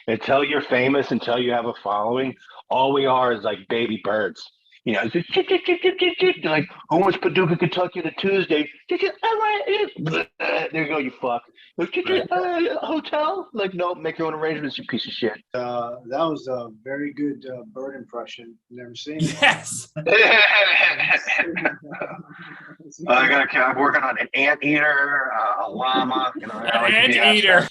Until you're famous, until you have a following, all we are is like baby birds. You know, it's just, like, who wants Paducah, Kentucky on a Tuesday? There you go, you fuck. Right. Hotel? Like, no, make your own arrangements, you piece of shit. That was a very good bird impression. Never seen it. Yes. I'm working on an anteater, a llama, you know, An anteater.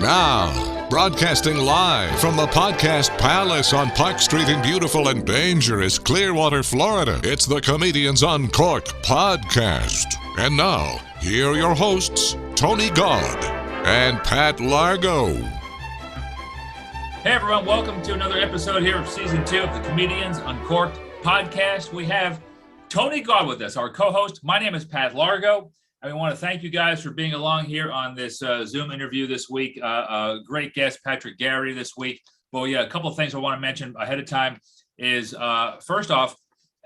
Now, broadcasting live from the Podcast Palace on Park Street in beautiful and dangerous Clearwater, Florida, it's the Comedians Uncorked podcast. And now, here are your hosts, Tony Gaud and Pat Largo. Hey everyone, welcome to another episode here of Season 2 of the Comedians Uncorked podcast. We have Tony Gaud with us, our co-host. My name is Pat Largo. I want to thank you guys for being along here on this Zoom interview this week. Great guest, Patrick Garrity, this week. Well, yeah, a couple of things I want to mention ahead of time is, first off,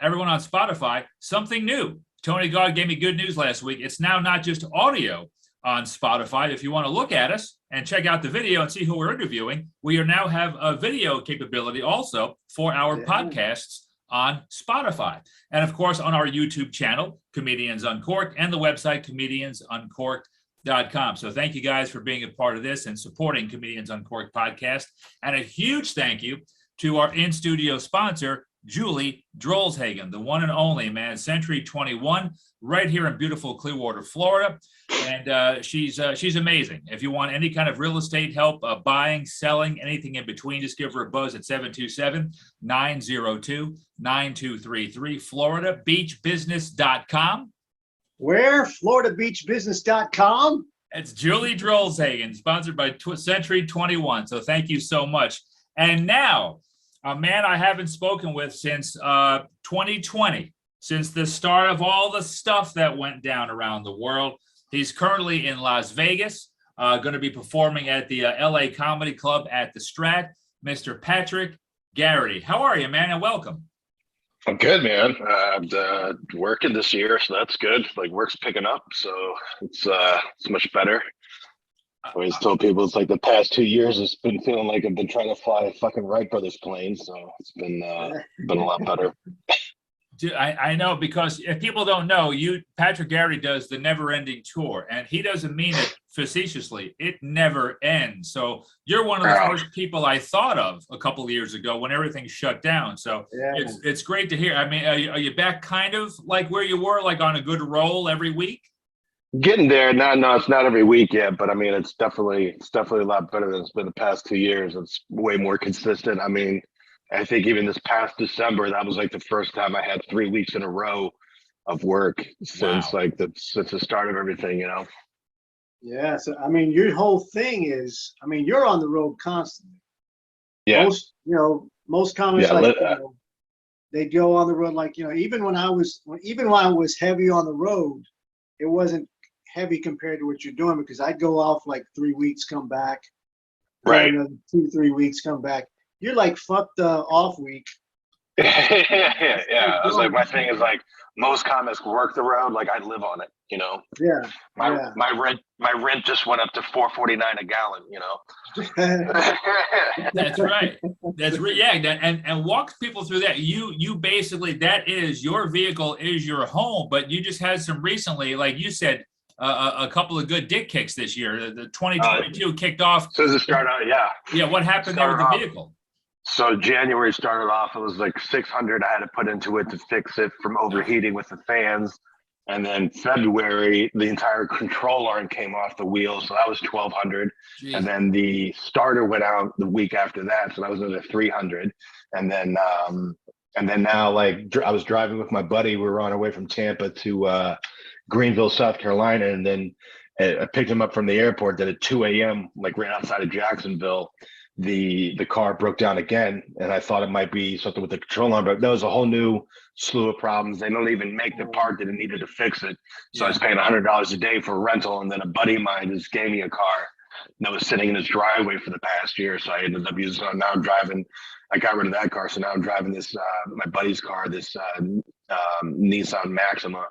everyone on Spotify, something new. Tony Gaud gave me good news last week. It's now not just audio on Spotify. If you want to look at us and check out the video and see who we're interviewing, we now have a video capability also for our podcasts on Spotify. And of course, on our YouTube channel, Comedians Uncorked, and the website, comediansuncorked.com. So thank you guys for being a part of this and supporting Comedians Uncorked podcast. And a huge thank you to our in-studio sponsor, Julie Drolshagen, the one and only, man, Century 21, right here in beautiful Clearwater, Florida. And she's amazing. If you want any kind of real estate help, buying, selling, anything in between, just give her a buzz at 727-902-9233, FloridaBeachBusiness.com. Where? FloridaBeachBusiness.com. It's Julie Drolshagen, sponsored by Century 21. So thank you so much. And now, a man I haven't spoken with since 2020, since the start of all the stuff that went down around the world. He's currently in Las Vegas, going to be performing at the LA Comedy Club at the Strat. Mr. Patrick Garrity. How are you, man? And welcome. I'm good, man. I'm working this year, so that's good. Like, work's picking up, so it's much better. I always told people it's like the past 2 years, it's been feeling like I've been trying to fly a fucking Wright Brothers plane, so it's been a lot better. Dude, I know, because if people don't know, Patrick Garrity does the never-ending tour, and he doesn't mean it facetiously. It never ends. So you're one of the first people I thought of a couple of years ago when everything shut down. So it's great to hear. I mean, are you back kind of like where you were, like on a good roll every week? Getting there. No, it's not every week yet, but I mean, it's definitely a lot better than it's been the past 2 years. It's way more consistent. I mean, I think even this past December, that was like the first time I had 3 weeks in a row of work since since the start of everything, you know? Yeah. So, I mean, your whole thing is, I mean, you're on the road constantly. Yeah. Most comics, they go on the road. Like, even when I was heavy on the road, it wasn't heavy compared to what you're doing, because I'd go off like 3 weeks, come back, right? Another 2-3 weeks, come back. You're like, fuck the off week. Yeah. I was like, my thing is like, most comics work the road. Like, I live on it, you know? Yeah. My rent just went up to $4.49 a gallon, you know? That's right. And walk people through that. You basically, that is your vehicle, is your home, but you just had some recently, like you said, a couple of good dick kicks this year. The 2022 kicked off. So it started out, yeah. Yeah, what happened there with the vehicle? So January started off, it was like $600 I had to put into it to fix it from overheating with the fans. And then February, the entire control arm came off the wheel, so that was $1,200. Jeez. And then the starter went out the week after that, so that was another $300. And then now, like, I was driving with my buddy. We were on our way from Tampa to Greenville, South Carolina, and then I picked him up from the airport. That at 2 a.m., like right outside of Jacksonville, the car broke down again, and I thought it might be something with the control arm, but there was a whole new slew of problems. They don't even make the part that it needed to fix it. So I was paying $100 a day for a rental, and then a buddy of mine just gave me a car that was sitting in his driveway for the past year. So I ended up using it. Now I'm driving. I got rid of that car, so now I'm driving this my buddy's car, this Nissan Maxima.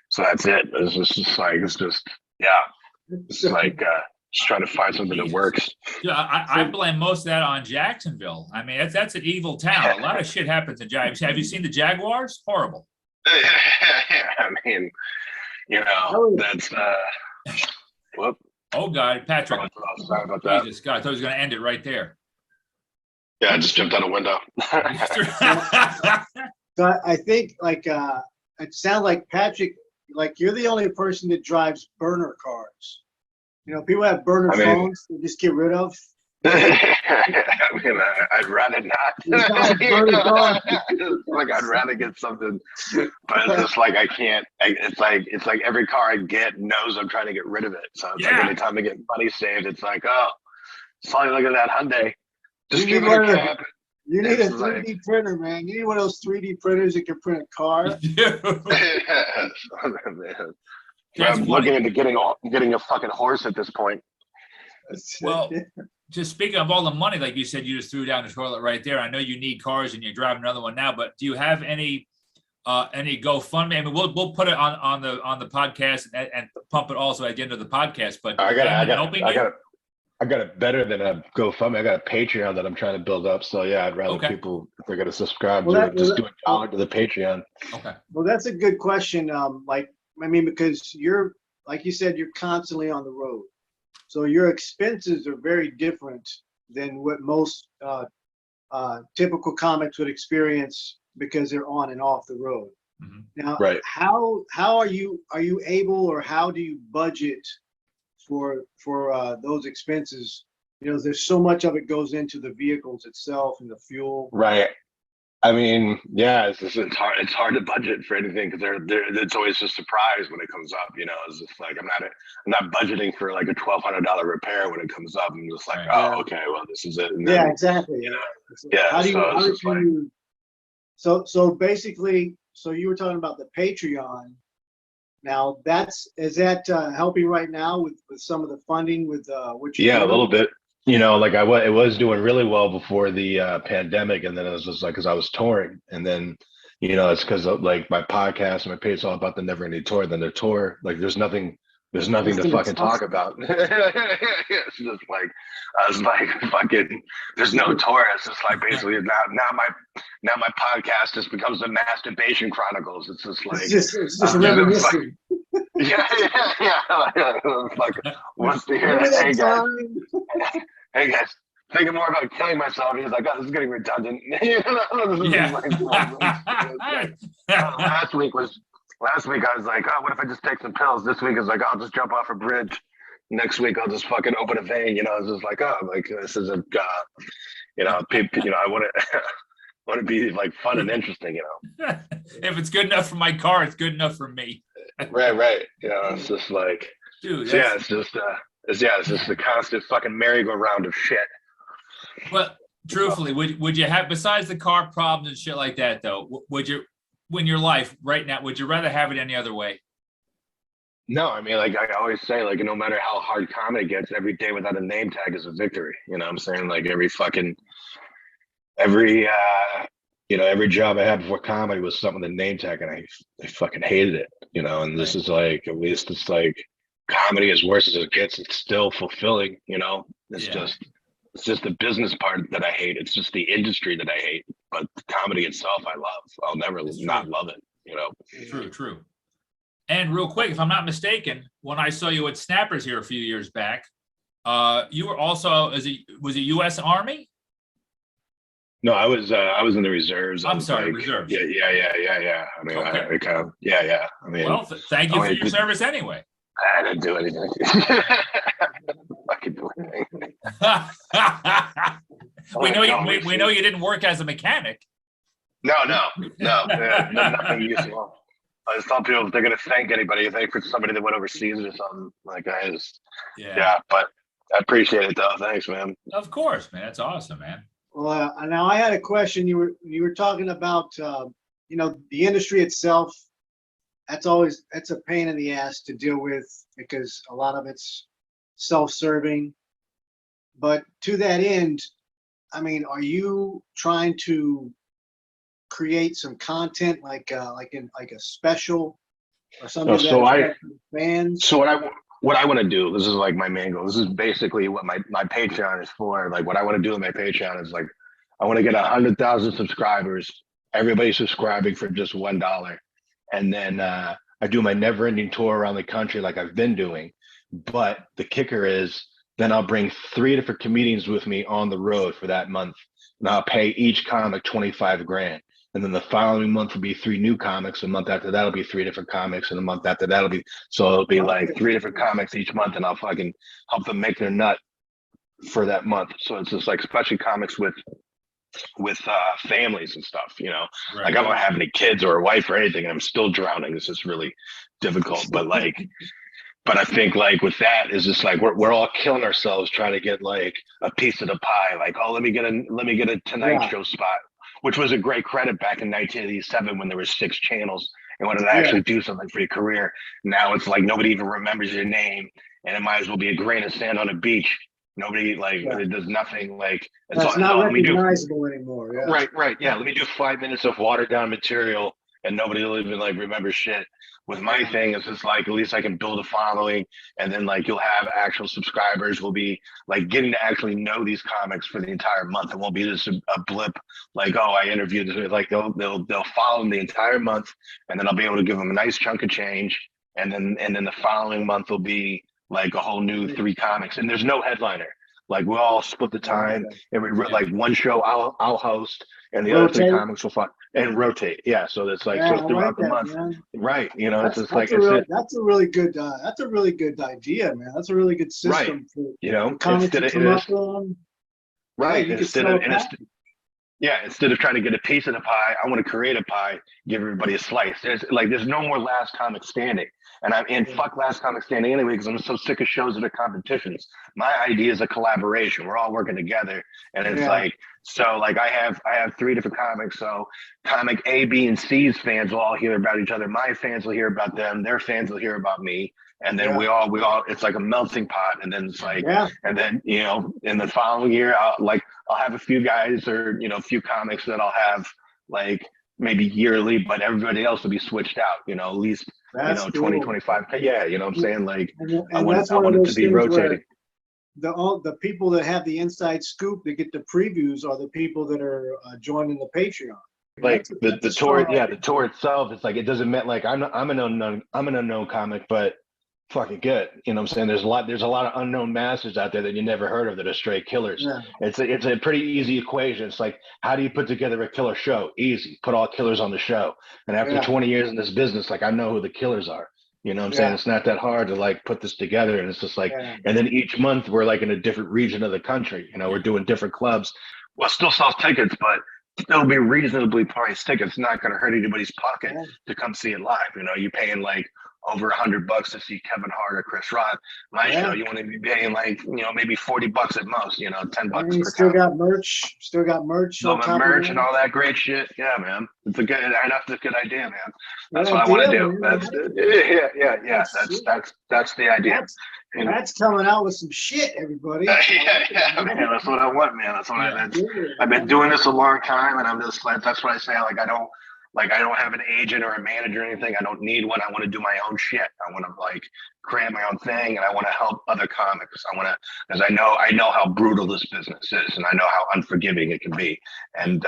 So that's it. It's just Just trying to find something that works. Yeah, I blame most of that on Jacksonville. I mean, that's an evil town. A lot of shit happens in Jacksonville. Have you seen the Jaguars? Horrible. I mean, that's whoop. Oh God, Patrick. Oh, sorry about that. Jesus God, I thought I was going to end it right there. Yeah, I just jumped out a window. So I think it sounds like Patrick, like you're the only person that drives burner cars. People have burner phones they just get rid of. I mean, I'd rather not. I'd rather get something, but it's just like I can't. It's like every car I get knows I'm trying to get rid of it. So it's like anytime I get money saved, it's like, oh, sorry, look at that Hyundai. Just give it a cap. You need a 3D printer, man. You need one of those 3D printers that can print a car. Man. I'm looking into getting a fucking horse at this point. Well, just speaking of all the money, like you said, you just threw down the toilet right there. I know you need cars and you're driving another one now, but do you have any GoFundMe? I mean, we'll put it on the podcast and pump it also at the end of the podcast. But I got it better than a GoFundMe. I got a Patreon that I'm trying to build up. So yeah, I'd rather people, if they're going to subscribe to it, just do $1 to the Patreon. Okay. Well, that's a good question. Because you're, like you said, you're constantly on the road. So your expenses are very different than what most typical comics would experience because they're on and off the road. Mm-hmm. Now, how are you able, or how do you budget for those expenses? There's so much of it goes into the vehicles itself and the fuel. Right. I mean, yeah, it's hard to budget for anything because it's always a surprise when it comes up. It's just like I'm not budgeting for like a $1,200 repair when it comes up. I'm just like, oh, okay, well, this is it. And then, exactly. So basically, you were talking about the Patreon. Now, is that helping right now with some of the funding with what you're doing? A little bit. It was doing really well before the pandemic, and then it was just like because I was touring, and then it's because of like my podcast and my page is all about the Never Ending Tour. Then the tour, like there's nothing to fucking talk about. It's just like I was like fucking. There's no tour. It's just like basically now my podcast just becomes the Masturbation Chronicles. It's just like it's just reminiscing. Yeah. It's like once the year, hey guys, thinking more about killing myself. He's like, oh, this is getting redundant. Last week I was like, oh, what if I just take some pills? This week is like, I'll just jump off a bridge. Next week I'll just fucking open a vein. It's just like, oh, like this isn't, I want to be like fun and interesting. If it's good enough for my car, it's good enough for me. Right. It's just like, dude. It's just the constant fucking merry-go-round of shit. Well, truthfully, would you have, besides the car problems and shit like that, though, in your life right now, would you rather have it any other way? No, I mean, like I always say, like no matter how hard comedy gets, every day without a name tag is a victory. You know what I'm saying? Like every job I had before comedy was something with a name tag, and I fucking hated it. And this is like, at least it's like comedy, as worse as it gets, it's still fulfilling. It's just the business part that I hate. It's just the industry that I hate. But the comedy itself, I love. I'll never not love it. True. And real quick, if I'm not mistaken, when I saw you at Snappers here a few years back, you were also was it U.S. Army? No, I was in the reserves. I'm sorry, reserves. Yeah. I mean, okay. I kind of, yeah. I mean, well, thank you for your service anyway. I didn't do anything. I could do anything. we know you didn't work as a mechanic. No, nothing useful. I just tell people if they're gonna thank anybody, thank for somebody that went overseas or something. Like but I appreciate it though. Thanks, man. Of course, man. That's awesome, man. Well, now I had a question. You were talking about the industry itself. That's a pain in the ass to deal with because a lot of it's self-serving. But to that end, I mean, are you trying to create some content like a special or something? Fans. So what I want to do, this is like my main goal. This is basically what my Patreon is for. Like what I want to do with my Patreon is like, I want to get 100,000 subscribers. Everybody subscribing for just $1. And then I do my never ending tour around the country like I've been doing. But the kicker is then I'll bring 3 different comedians with me on the road for that month. And I'll pay each comic 25 grand. And then the following month will be 3 new comics. A month after that'll be 3 different comics. And a month after that'll be, so it'll be like 3 different comics each month. And I'll fucking help them make their nut for that month. So it's just like, especially comics with families and stuff, you know. Right. Like I don't have any kids or a wife or anything, and I'm still drowning. This is really difficult. But I think like with that is just like we're all killing ourselves trying to get like a piece of the pie. Like, oh, let me get a Tonight Show spot, which was a great credit back in 1987 when there were 6 channels and wanted to actually do something for your career. Now it's like nobody even remembers your name, and it might as well be a grain of sand on a beach. Nobody it does nothing like it's not recognizable anymore. Yeah. Right. Yeah. Let me do 5 minutes of watered down material and nobody will even like remember shit. With my thing, it's just like at least I can build a following, and then like you'll have actual subscribers will be like getting to actually know these comics for the entire month. It won't be just a blip like, oh, I interviewed this. Like they'll follow them the entire month, and then I'll be able to give them a nice chunk of change, and then the following month will be like a whole new 3 comics, and there's no headliner. Like we'll all split the time, and we like one show I'll host, and the other 3 comics will find and rotate. Yeah, so that's like so throughout the month, right? You know, it's just like that's a really good idea, man. That's a really good system. Right. For you know, instead of trying to get a piece of the pie, I want to create a pie, give everybody a slice. There's no more last comic standing. And fuck last comic standing anyway, because I'm so sick of shows that are competitions. My idea is a collaboration. We're all working together. And it's like, so like I have 3 different comics. So comic A, B, and C's fans will all hear about each other. My fans will hear about them. Their fans will hear about me. And then we all, it's like a melting pot. And then it's like, and then, you know, in the following year, I'll have a few guys or, you know, a few comics that I'll have like maybe yearly, but everybody else will be switched out, you know, at least, that's 20, 25. Yeah. You know what I'm saying? Like and I want it to be rotating. The people that have the inside scoop that get the previews are the people that are joining the Patreon. Like the tour, the tour itself, it's like, it doesn't mean like I'm an unknown comic, but fucking good. You know what I'm saying? There's a lot of unknown masters out there that you never heard of that are straight killers. Yeah. It's a pretty easy equation. It's like, how do you put together a killer show? Easy. Put all killers on the show. And after 20 years in this business, like I know who the killers are. You know what I'm saying? It's not that hard to like put this together. And it's just like, and then each month we're like in a different region of the country. You know, we're doing different clubs. Well, still sells tickets, but it'll be reasonably priced tickets. It's not going to hurt anybody's pocket to come see it live. You know, you're paying like over $100 to see Kevin Hart or Chris Rock. My show, you want to be paying like, you know, maybe $40 at most, you know, $10 per still got merch. Still got merch and all that great shit. Yeah, man. It's a good idea, man. That's what I want to do. That's the idea. That's coming out with some shit, everybody. Man, that's what I want, man. That's what I've been doing this a long time, and I'm just like, that's what I say. Like I don't have an agent or a manager or anything. I don't need one. I want to do my own shit. I want to like create my own thing, and I want to help other comics. I want to, because I know how brutal this business is, and I know how unforgiving it can be. And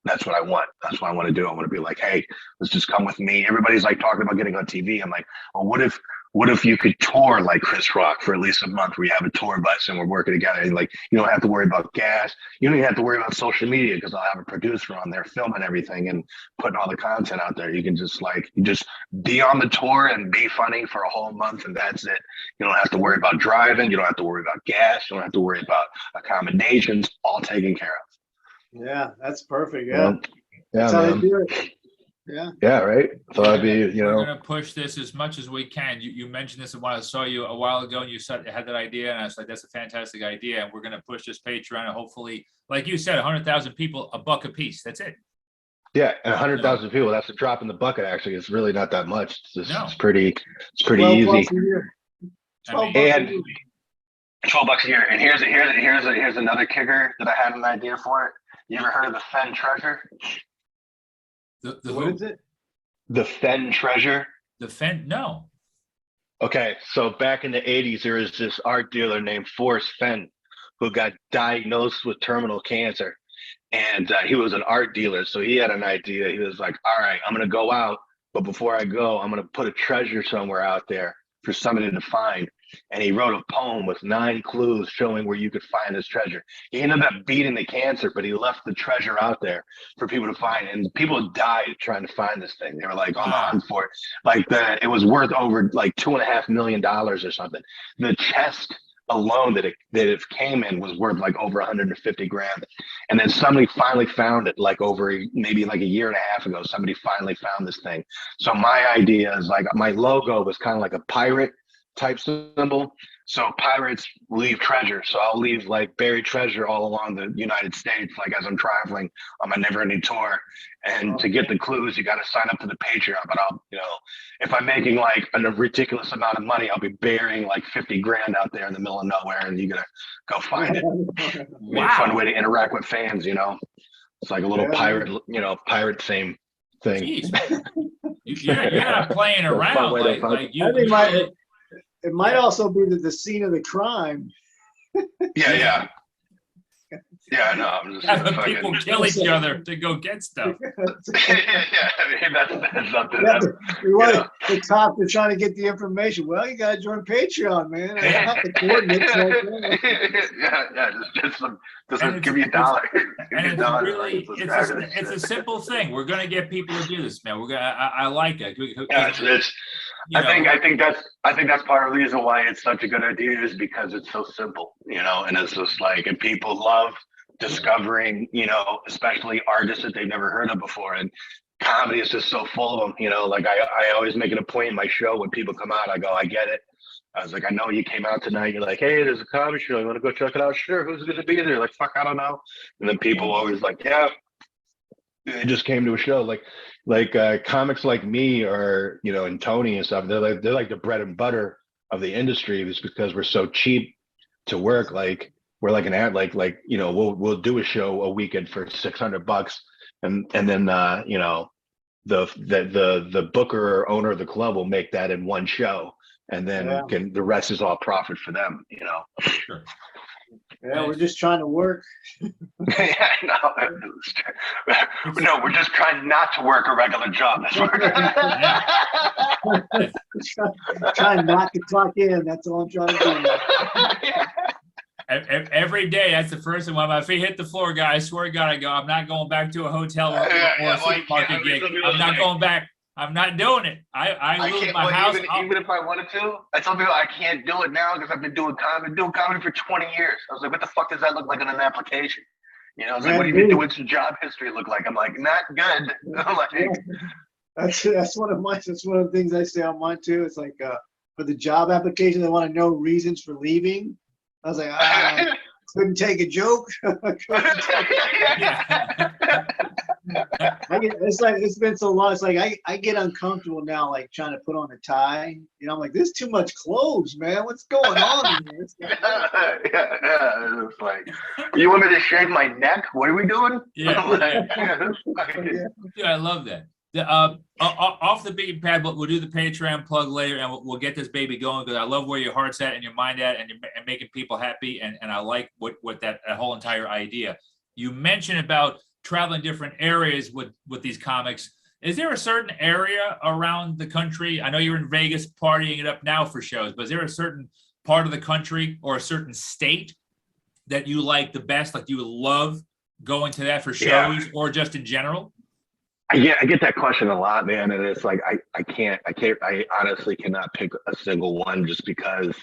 that's what I want. That's what I want to do. I want to be like, hey, let's just come with me. Everybody's like talking about getting on TV. I'm like, well, what if you could tour like Chris Rock for at least a month where you have a tour bus and we're working together, and like you don't have to worry about gas. You don't even have to worry about social media because I'll have a producer on there filming everything and putting all the content out there. You can just be on the tour and be funny for a whole month, and that's it. You don't have to worry about driving. You don't have to worry about gas. You don't have to worry about accommodations, all taken care of. Yeah, that's perfect. Yeah. That's how they do it. Yeah, right. So I'd be, you know, we're gonna push this as much as we can. You mentioned this when I saw you a while ago, and you had that idea, and I was like, that's a fantastic idea, and we're gonna push this Patreon, and hopefully, like you said, 100,000 people, $1 a piece. That's it. Yeah, and 100,000 people. That's a drop in the bucket. Actually, it's really not that much. It's pretty easy. And $12 a year. And here's another kicker that I had an idea for it. You ever heard of the Fen Treasure? What is it? The Fen Treasure. The Fen? No. Okay, so back in the 80s, there was this art dealer named Forrest Fenn who got diagnosed with terminal cancer. And he was an art dealer. So he had an idea. He was like, all right, I'm going to go out. But before I go, I'm going to put a treasure somewhere out there for somebody to find. And he wrote a poem with 9 clues showing where you could find this treasure. He ended up beating the cancer, but he left the treasure out there for people to find. And people died trying to find this thing. They were like on the hunt for it. Like it was worth over like $2.5 million or something. The chest alone that it came in was worth like over 150 grand. And then somebody finally found it like over maybe like a year and a half ago. Somebody finally found this thing. So my idea is like my logo was kind of like a pirate type symbol. So pirates leave treasure. So I'll leave like buried treasure all along the United States, like as I'm traveling on my never-ending tour. And to get the clues, you got to sign up to the Patreon. But I'll, if I'm making like a ridiculous amount of money, I'll be burying like 50 grand out there in the middle of nowhere, and you got to go find it. Wow. A fun way to interact with fans, It's like a little pirate same thing. You're not playing around. It might also be the scene of the crime. Yeah, no, I'm just having people kill each other to go get stuff. That's something. The cops are trying to get the information. Well, you got to join Patreon, man. I have the coordinates. Just give me $1. It's a simple thing. We're gonna get people to do this, man. I like it. I think that's part of the reason why it's such a good idea is because it's so simple, and it's just like, and people love discovering, especially artists that they've never heard of before. And comedy is just so full of them, like I always make it a point in my show when people come out, I go, I get it. I was like, I know you came out tonight. You're like, hey, there's a comedy show. You want to go check it out? Sure. Who's going to be there? Like, fuck, I don't know. And then people always like, yeah, they just came to a show. Like comics like me or, and Tony and stuff, they're like the bread and butter of the industry just because we're so cheap to work. Like we're like an ad, we'll do a show a weekend for $600 and then, the booker or owner of the club will make that in one show. And then the rest is all profit for them, Sure. Yeah, we're just trying to work. No, we're just trying not to work a regular job. That's what trying not to clock in. That's all I'm trying to do. Every day, that's the first thing. When my feet hit the floor, guys, I swear to God, I go, I'm not going back to a hotel or a supermarket gig. I'm not going back. I'm not doing it. I lose my house. Even if I wanted to, I tell people I can't do it now because I've been doing comedy for 20 years. I was like, what the fuck does that look like on an application? I was like, what do you mean? What's your job history look like? I'm like, not good. That's one of the things I say on mine too. It's like for the job application, they want to know reasons for leaving. I was like, couldn't take a joke. It's been so long. It's like I get uncomfortable now, like trying to put on a tie. I'm like, there's too much clothes, man. What's going on here? It's like, you want me to shave my neck? What are we doing? Yeah. Dude, I love that. Off the beaten path, but we'll do the Patreon plug later, and we'll get this baby going because I love where your heart's at and your mind at, and making people happy, and I like what that whole entire idea. You mentioned about traveling different areas with these comics. Is there a certain area around the country? I know you're in Vegas partying it up now for shows, but is there a certain part of the country or a certain state that you like the best, like you would love going to that for shows or just in general? I get that question a lot, man, and it's like I honestly cannot pick a single one just because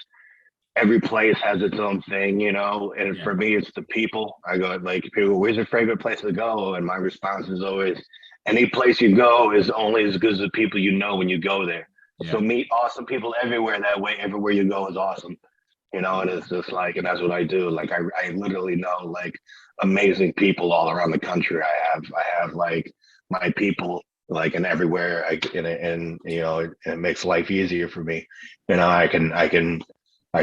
every place has its own thing, and for me it's the people. I go like, people, where's your favorite place to go? And my response is always, any place you go is only as good as the people you know when you go there. So meet awesome people everywhere. That way everywhere you go is awesome, and it's just like, and that's what I do. Like I literally know like amazing people all around the country. I have like my people like in everywhere and it makes life easier for me. I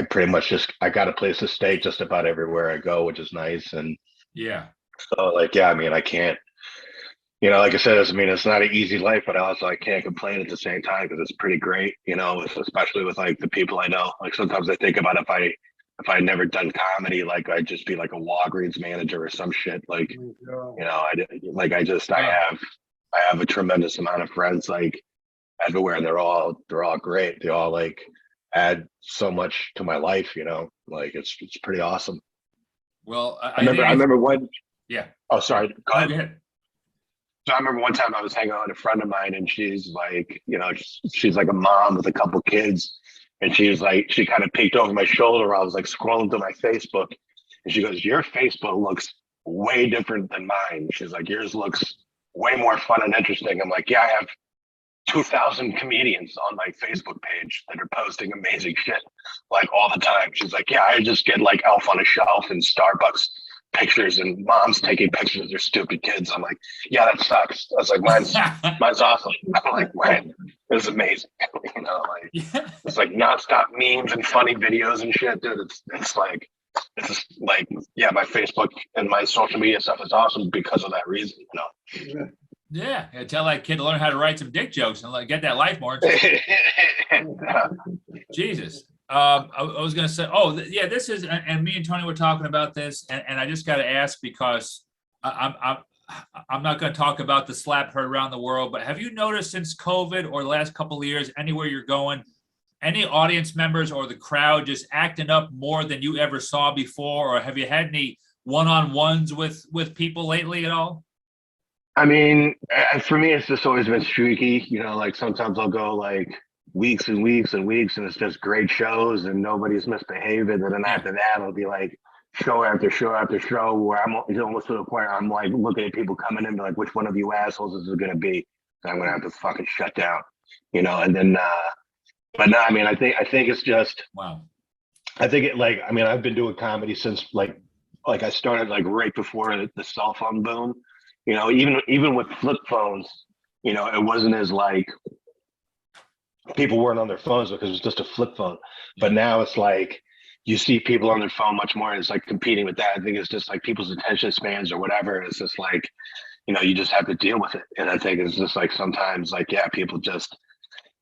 pretty much I got a place to stay just about everywhere I go, which is nice. And so like, I mean, I can't, you know, like I said, I mean, it's not an easy life, but I can't complain at the same time because it's pretty great, you know, especially with like the people I know. Like sometimes I think about if I had never done comedy, like I'd just be like a Walgreens manager or some shit. Like, you know, I have a tremendous amount of friends like everywhere. They're all great. They all like add so much to my life, you know, like it's pretty awesome. Well, I remember one. Yeah. Oh, sorry. Go ahead. Go ahead. So I remember one time I was hanging out with a friend of mine, and she's like, you know, she's like a mom with a couple kids, and she was like, she kind of peeked over my shoulder. I was like scrolling through my Facebook, and she goes, "Your Facebook looks way different than mine." She's like, "Yours looks way more fun and interesting." I'm like, "Yeah, I have 2,000 comedians on my Facebook page that are posting amazing shit like all the time." She's like, "Yeah, I just get like Elf on a Shelf and Starbucks pictures and moms taking pictures of their stupid kids." I'm like, "Yeah, that sucks." I was like, mine's awesome." I'm like, "Man, this is amazing." You know, like it's like nonstop memes and funny videos and shit, dude. It's just like, yeah, my Facebook and my social media stuff is awesome because of that reason, you know. Yeah, tell that kid to learn how to write some dick jokes and like get that life more. Jesus. I was going to say, yeah, this is, and me and Tony were talking about this, and I just got to ask because I'm not going to talk about the slap heard around the world, but have you noticed since COVID or the last couple of years, anywhere you're going, any audience members or the crowd just acting up more than you ever saw before, or have you had any one-on-ones with people lately at all? I mean, for me, it's just always been streaky. You know, like sometimes I'll go like weeks and weeks and weeks, and it's just great shows and nobody's misbehaving. And then after that, it'll be like show after show after show where I'm almost to the point where I'm like looking at people coming in, like, which one of you assholes is it going to be? And I'm going to have to fucking shut down, you know? And then, but no, I mean, I think it's just, wow. I think it like, I mean, I've been doing comedy since like I started like right before the cell phone boom. You know, even with flip phones, you know, it wasn't as like people weren't on their phones because it was just a flip phone. But now it's like you see people on their phone much more. And it's like competing with that. I think it's just like people's attention spans or whatever. It's just like, you know, you just have to deal with it. And I think it's just like sometimes like, yeah, people just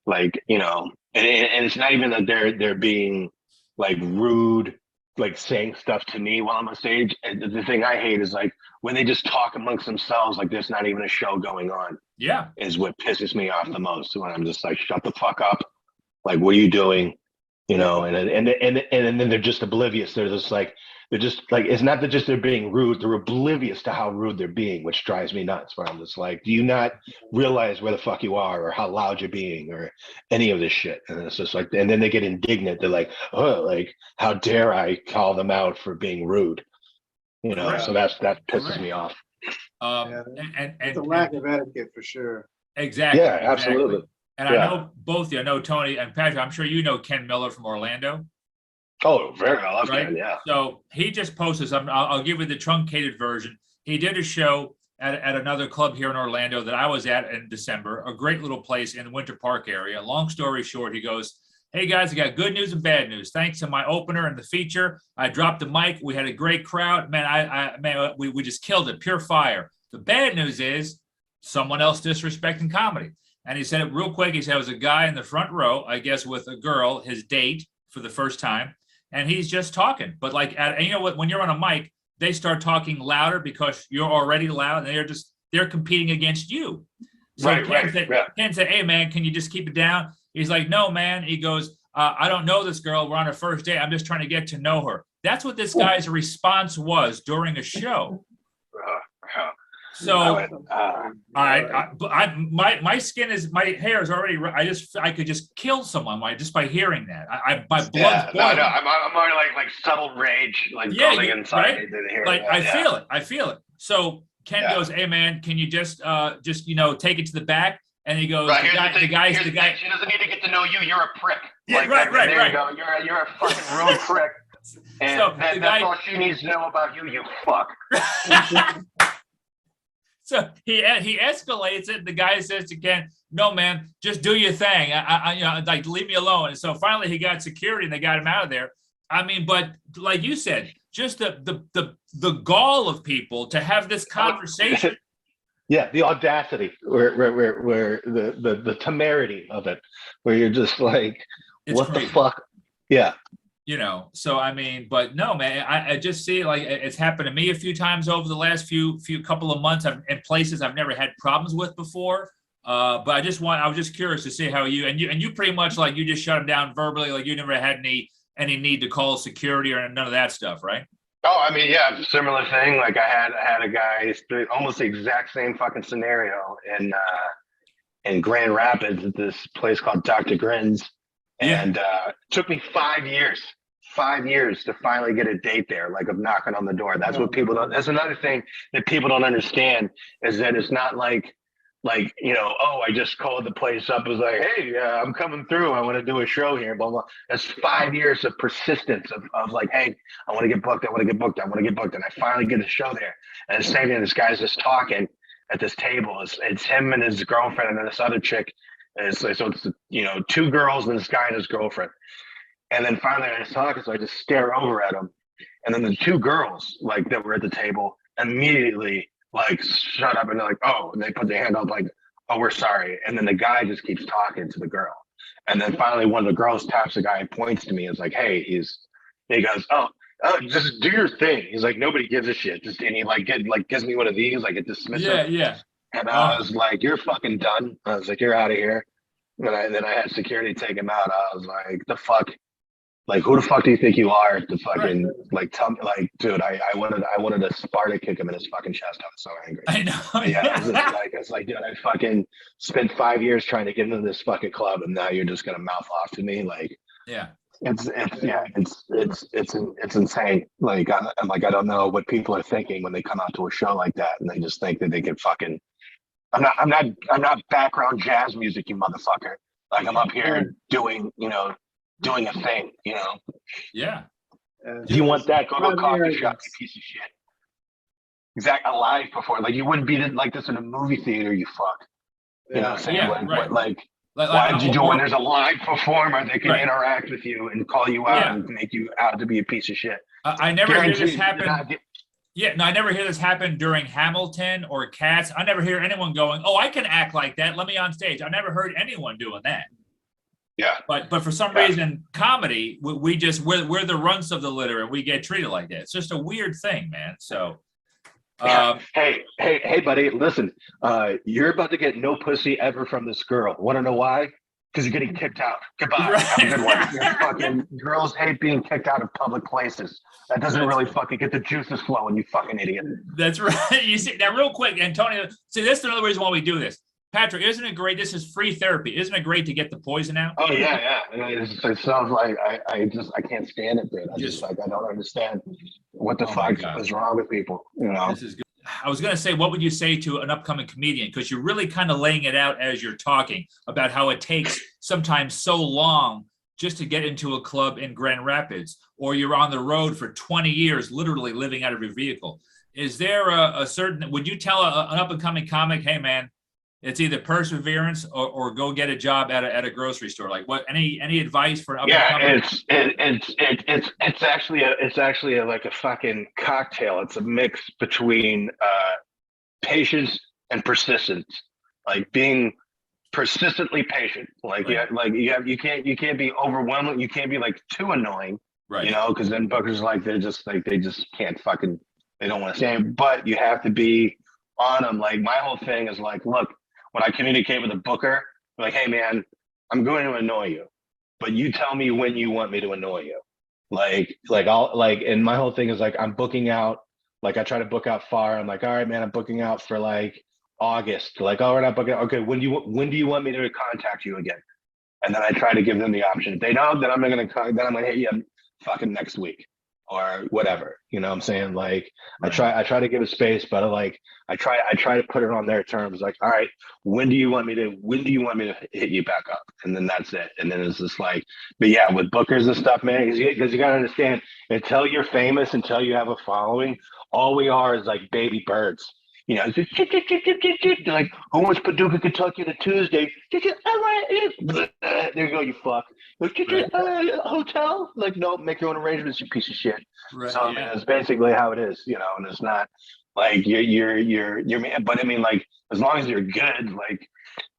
like, you know, and it's not even that they're being like rude, like saying stuff to me while I'm on stage. And the thing I hate is like when they just talk amongst themselves, like there's not even a show going on. Yeah, is what pisses me off the most. When I'm just like, shut the fuck up. Like, what are you doing? You know, and then they're just oblivious. They're just like, it's not that just they're being rude. They're oblivious to how rude they're being, which drives me nuts. Where I'm just like, do you not realize where the fuck you are or how loud you're being or any of this shit? And it's just like, and then they get indignant. They're like, oh, like, how dare I call them out for being rude? You know, so that pisses me off. And it's a lack of etiquette for sure. Exactly. Yeah, absolutely. Exactly. And I know both of you. I know Tony and Patrick. I'm sure you know Ken Miller from Orlando. Oh, very well. Ken, yeah. So he just posted something. I'll give you the truncated version. He did a show at another club here in Orlando that I was at in December, a great little place in the Winter Park area. Long story short, he goes, "Hey guys, I got good news and bad news. Thanks to my opener and the feature, I dropped the mic. We had a great crowd. Man, we just killed it. Pure fire. The bad news is someone else disrespecting comedy." And he said it real quick. He said it was a guy in the front row, I guess, with a girl, his date for the first time. And he's just talking. But like, and you know what, when you're on a mic, they start talking louder because you're already loud and they're competing against you. So Ken said, "Hey man, can you just keep it down?" He's like, "No, man." He goes, "I don't know this girl. We're on our first date. I'm just trying to get to know her." That's what this guy's response was during a show. So, all right, my skin is, my hair is already. I could just kill someone just by hearing that. My blood's boiling. No, I'm already like subtle rage, like building inside. Right? Like I feel it. So Ken goes, "Hey man, can you just you know, take it to the back?" And he goes, "The guy. She doesn't need to get to know you. You're a prick." Yeah, like, right. You go. You're a fucking rude prick. And so that's all she needs to know about you. You fuck. So he escalates it. The guy says to Ken, "No, man, just do your thing. I you know, like, leave me alone." And so finally he got security and they got him out of there. I mean, but like you said, just the gall of people to have this conversation. Yeah, the audacity, where the temerity of it, where you're just like, It's what crazy. the fuck? Yeah. So I mean, but no, man, I just see like it's happened to me a few times over the last few couple of months. In places I've never had problems with before. But I was just curious to see how you pretty much like you just shut them down verbally, like you never had any need to call security or none of that stuff, right? Oh, I mean, yeah, similar thing. Like I had a guy, almost the exact same fucking scenario in Grand Rapids at this place called Dr. Grin's, Yeah. and it took me 5 years to finally get a date there, like of knocking on the door. That's what people don't. That's another thing that people don't understand is that it's not like oh, I just called the place up. It was like, hey, I'm coming through. I want to do a show here. Blah blah. That's 5 years of persistence of like, hey, I want to get booked. I want to get booked. I want to get booked. And I finally get a show there. And the same thing. This guy's just talking at this table. It's him and his girlfriend and then this other chick. And so it's two girls and this guy and his girlfriend. And then finally I was talking, so I just stare over at him. And then the two girls like that were at the table immediately like shut up and they're like, oh, and they put their hand up like, oh, we're sorry. And then the guy just keeps talking to the girl. And then finally one of the girls taps the guy and points to me and is like, hey, he goes, oh, just do your thing. He's like, nobody gives a shit. And he gives me one of these, like a dismissive. Yeah. And I was like, you're fucking done. I was like, you're out of here. And then I had security take him out. I was like, the fuck? Like, who the fuck do you think you are to fucking like tell me, like, dude, I wanted to Sparta kick him in his fucking chest. I was so angry. I know. Yeah, it's like, dude, I fucking spent 5 years trying to get into this fucking club, and now you're just gonna mouth off to me, like, yeah. It's insane. Like, I'm like, I don't know what people are thinking when they come out to a show like that, and they just think that they can fucking. I'm not background jazz music, you motherfucker. Like, I'm up here doing a thing, Yeah. If you want that, go to a coffee shop, you piece of shit. Exactly, a live performance. Like, you wouldn't be like this in a movie theater, you fuck. You know what I'm saying? Yeah, right. Why did you do when there's a live performer that can interact with you and call you out and make you out to be a piece of shit? I never hear this happen. I never hear this happen during Hamilton or Cats. I never hear anyone going, oh, I can act like that. Let me on stage. I never heard anyone doing that. Yeah. But for some reason, comedy, we're the runts of the litter and we get treated like that. It's just a weird thing, man. So. Hey, buddy, listen, you're about to get no pussy ever from this girl. Want to know why? Because you're getting kicked out. Goodbye. Right. Have a good one. Fucking girls hate being kicked out of public places. That doesn't really fucking get the juices flowing, you fucking idiot. That's right. You see, now real quick, Antonio, see, that's another reason why we do this. Patrick, isn't it great? This is free therapy. Isn't it great to get the poison out? Oh, yeah. It sounds like I can't stand it, dude. I don't understand what the fuck is wrong with people, This is good. I was going to say, what would you say to an upcoming comedian? Because you're really kind of laying it out as you're talking about how it takes sometimes so long just to get into a club in Grand Rapids, or you're on the road for 20 years, literally living out of your vehicle. Is there a certain, would you tell an up-and-coming comic, hey, man, it's either perseverance or go get a job at a grocery store? Like, what? Any advice for? It's actually like a fucking cocktail. It's a mix between patience and persistence. Like being persistently patient. Like you can't be overwhelming. You can't be like too annoying. Right. Because then bookers they just can't fucking. They don't want to stand. But you have to be on them. Like my whole thing is like, look. When I communicate with a booker, I'm like, hey man, I'm going to annoy you, but you tell me when you want me to annoy you. And my whole thing is like, I'm booking out, like I try to book out far. I'm like, all right, man, I'm booking out for like August. Like, oh, we're not booking out. Okay, when do you want me to contact you again? And then I try to give them the option. If they don't, then I'm gonna hit you fucking next week. Or whatever, you know what I'm saying? Like right. I try to give a space, but I try to put it on their terms. Like, all right, when do you want me to hit you back up? And then that's it. And then it's just like, but yeah, with bookers and stuff, man, because you gotta understand, until you're famous, until you have a following, all we are is like baby birds. It's just, like, who wants Paducah, Kentucky on a Tuesday? There you go, you fuck. Hotel? Like, no, make your own arrangements, you piece of shit. Right, so, I mean, it's basically how it is, and it's not, Like you're man. But I mean, like as long as you're good,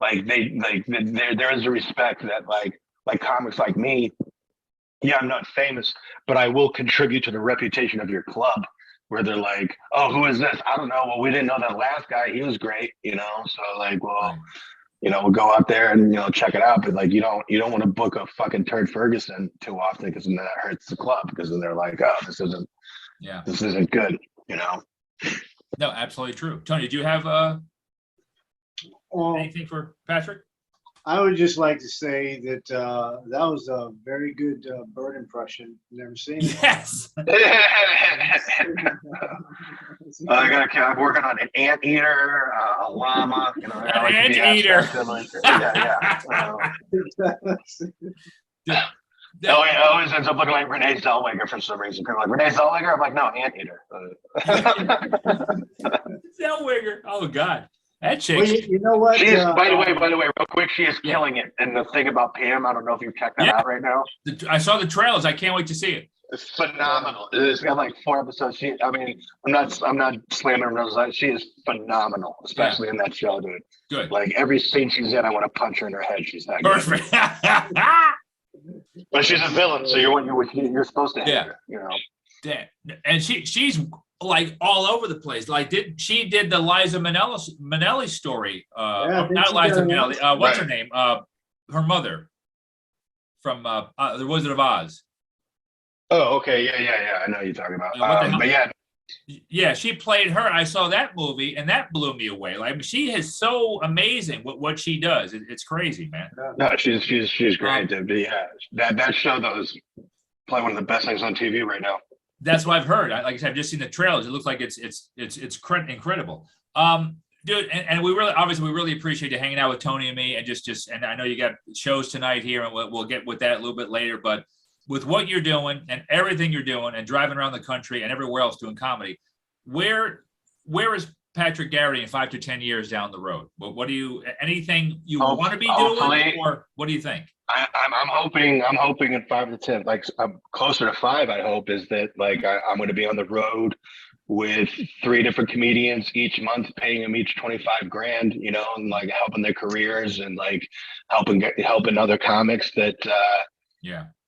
there is a respect that like comics like me. Yeah, I'm not famous, but I will contribute to the reputation of your club. Where they're like, oh, who is this? I don't know. Well, we didn't know that last guy. He was great, you know. So like, well, Right. you know, we'll go out there and check it out. But like, you don't want to book a fucking Turd Ferguson too often because then that hurts the club because then they're like, oh, this isn't good, you know. No, absolutely true. Tony, do you have anything for Patrick? I would just like to say that that was a very good bird impression. Never seen it. Yes. I'm working on an anteater, a llama, An anteater. It always ends up looking like Renee Zellweger for some reason. People are like, Renee Zellweger? I'm like, no, anteater. Zellweger. Oh God. That chick. Well, you know what? She is, by the way, real quick, she is killing it. And the thing about Pam, I don't know if you've checked that out right now. I saw the trailers. I can't wait to see it. It's phenomenal. It's got like 4 episodes. I'm not slamming her nose. She is phenomenal, especially in that show, dude. Good. Like every scene she's in, I want to punch her in her head. She's that Perfect. But she's a villain, so you're supposed to hate her, you know. Yeah. And she's like all over the place. Like she did the Liza Minnelli story. Not Liza Minnelli. What's her name? Her mother from The Wizard of Oz. Oh, okay. Yeah. I know what you're talking about. But yeah. Yeah, she played her. I saw that movie, and that blew me away. Like, I mean, she is so amazing what she does. It's crazy, man. No, she's great, dude. But yeah, that show though is probably one of the best things on TV right now. That's what I've heard. Like I said, I've just seen the trailers. It looks like it's incredible. Dude, and we really appreciate you hanging out with Tony and me, and just and I know you got shows tonight here, and we'll get with that a little bit later, but with what you're doing and everything you're doing and driving around the country and everywhere else doing comedy, where is Patrick Garrity in 5 to 10 years down the road? What do you, anything you want to be doing, or what do you think? I'm hoping in 5 to 10, like I'm closer to 5. I hope is that like I'm going to be on the road with 3 different comedians each month, paying them each $25,000, you know, and like helping their careers and like helping other comics that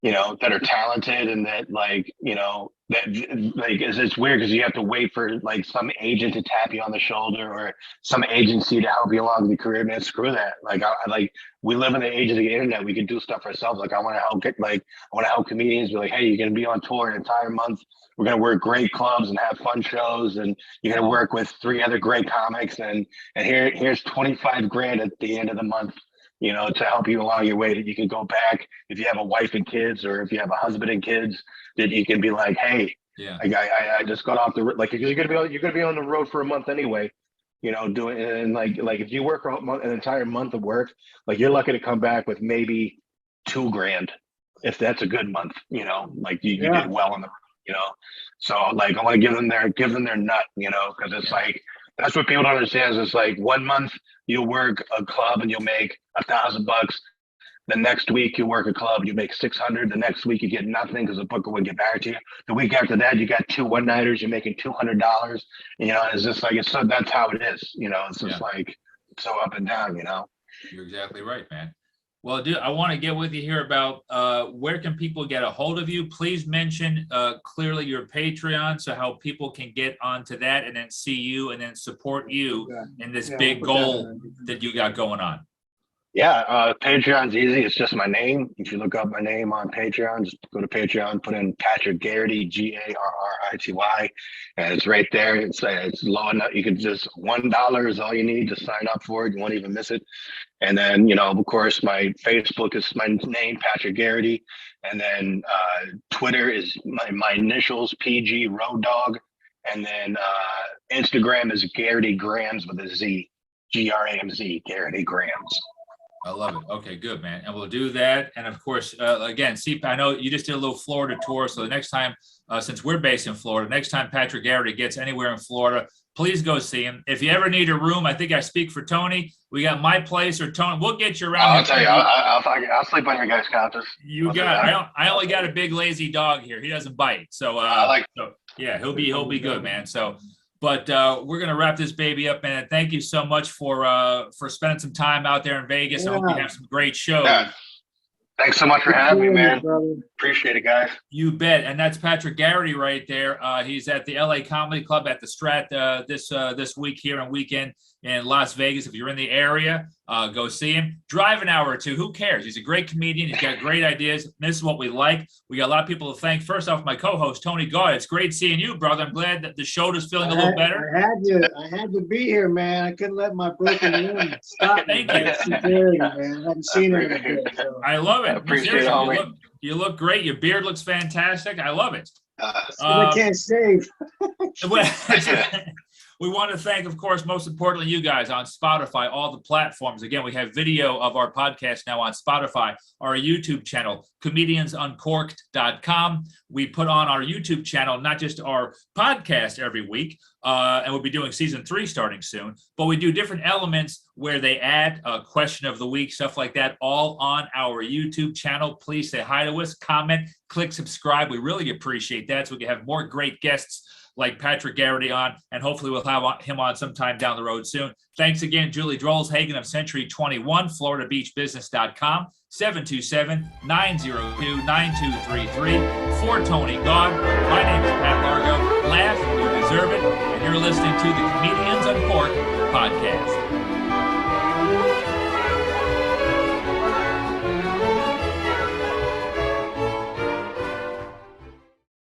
you know, that are talented and that like, you know, that like it's weird because you have to wait for like some agent to tap you on the shoulder or some agency to help you along the career. Man, screw that. Like I we live in the age of the internet. We can do stuff ourselves. Like I want to help comedians be like, hey, you're gonna be on tour an entire month. We're gonna work great clubs and have fun shows, and you're gonna work with 3 other great comics, and here's $25,000 at the end of the month, you know, to help you along your way, that you can go back if you have a wife and kids, or if you have a husband and kids, that you can be like, hey, I just got off the, like, you're gonna be on the road for a month anyway, you know, doing, and like if you work an entire month of work, like you're lucky to come back with maybe $2,000 if that's a good month, you know, like you did well on the road, you know. So like I want to give them their nut, you know, because it's like, that's what people don't understand. Is it's like 1 month you'll work a club and you'll make $1,000. The next week you work a club and you make $600. The next week you get nothing because the booker wouldn't get back to you. The week after that you got 2 one-nighters. You're making $200. You know, it's just like that's how it is. You know, it's just like so up and down. You know. You're exactly right, man. Well, dude, I want to get with you here about where can people get a hold of you. Please mention clearly your Patreon, so how people can get onto that and then see you and then support you in this big goal that you got going on. Yeah, Patreon's easy. It's just my name. If you look up my name on Patreon, just go to Patreon, put in Patrick Garrity, Garrity, and it's right there. It's low enough. You can just $1 is all you need to sign up for it. You won't even miss it. And then, you know, of course, my Facebook is my name, Patrick Garrity, and then Twitter is my initials, PG Road Dog, and then Instagram is Garrity Grams with a Z, GRAMZ, Garrity Grams. I love it. Okay, good, man. And we'll do that. And of course, again, see, I know you just did a little Florida tour. So the next time, since we're based in Florida, next time Patrick Garrity gets anywhere in Florida, please go see him. If you ever need a room, I think I speak for Tony. We got my place or Tony. We'll get you around. I'll tell you, I'll sleep on your guys' couches. You got it. I only got a big lazy dog here. He doesn't bite. So, yeah, he'll be good, man. So, But we're going to wrap this baby up, man. Thank you so much for spending some time out there in Vegas. I hope you have some great shows. Yeah. Thanks so much for having me, man. Appreciate it, guys. You bet. And that's Patrick Garrity right there. He's at the LA Comedy Club at the Strat this week here and weekend in Las Vegas. If you're in the area, go see him. Drive an hour or two. Who cares? He's a great comedian. He's got great ideas. This is what we like. We got a lot of people to thank. First off, my co-host, Tony Gaud. It's great seeing you, brother. I'm glad that the show is feeling a little better. I had to be here, man. I couldn't let my broken limb stop me. Thank you. Man. I haven't seen it in a bit. So. I love it. I appreciate it, you look great. Your beard looks fantastic. I love it. I can't shave. We want to thank, of course, most importantly, you guys on Spotify, all the platforms. Again, we have video of our podcast now on Spotify, our YouTube channel, comediansuncorked.com. We put on our YouTube channel, not just our podcast every week, and we'll be doing season 3 starting soon, but we do different elements where they add a question of the week, stuff like that, all on our YouTube channel. Please say hi to us, comment, click subscribe. We really appreciate that so we can have more great guests like Patrick Garrity on, and hopefully we'll have him on sometime down the road soon. Thanks again, Julie Drollshagen of Century 21, FloridaBeachBusiness.com, 727-902-9233. For Tony Gaud, my name is Pat Largo. Laugh, you deserve it, and you're listening to the Comedians Uncorked podcast.